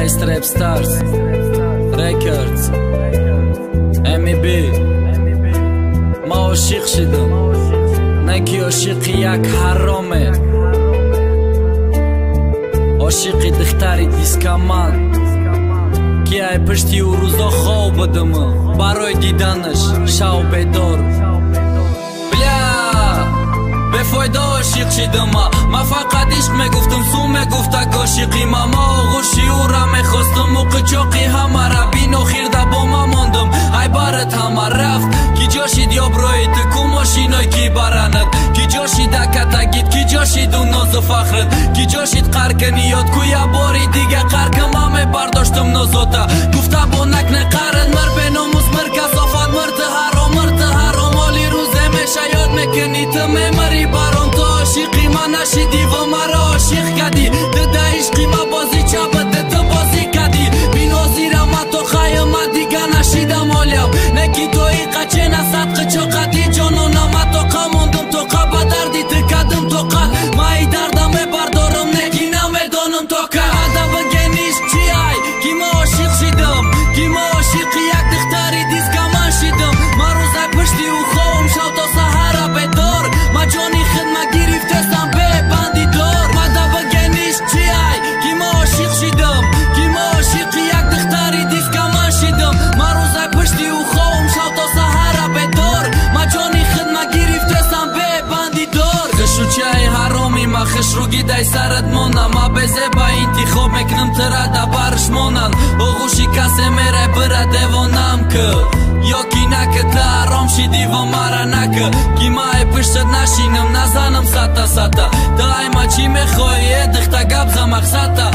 Best Rap Stars Records MEB ما عاشق شدم نگی عاشق یک حرامه عاشق دختری دیسکمان که ای پشتی و روزا خواب بدم برای دیدنش شو بیدار بفایده عاشق شدم ما فقط عشق میگفتم سو میگفت عاشقی ما آغوشی او را میخواستم و قچاقی همه را بین و خیرده با ما ماندم ای بارت همه رفت کی جاشید یا برایت کو ماشینای کی برند کی جاشید اکتگید کی جاشید اون ناز و فخرت کی جاشید قرکنی یاد کو یا باری دیگه قرکم همه برداشتم نازوتا گفته با نکنه قرد مر به ناموس مر کسافت مرد حرام حالی روزه میشه یاد میکنی تو میمری برام تو عاشقی من نشیدی و مرا عاشق کردی ده عشقی ما بازی چپت تو بازی کردی بینازی را ما تو خواهیم دیگه نشیدم حالیم نکی تو ای قچه نصد قچه قدی جانونا ما تو قماندم تو قبا دردی تکدم تو قد ما ای دردم بردارم نکی نمیدانم تو که عدب گنیش چی ای کی ما عاشق شدم کی ما عاشق یک دختری دیسکمان شدم ما روزه پشتی و خوام شو تا سهر بدار ما جانی خدمت گرفتستم به بندی دار ما عدب گنیش چی ای کی ما عاشق شدم کی ما عاشق یک دختری دیسکمان شدم ما روزه پشتی و خوام شو تا سهر بدار ما جانی خدمت گرفتستم به بندی دار خشو چای حرامی ما خش رو گیدای سرت مونم ما بزه با انتخاب میکنم ترا دبرش مونن آغوشی کسی میره بره دیوانم که یا کی نکه تا حرام شدی و مرا نکه کی ما ای پشتت نشینم نزنم ستا تا ای ما چی میخوایی دختا گبزه مقصد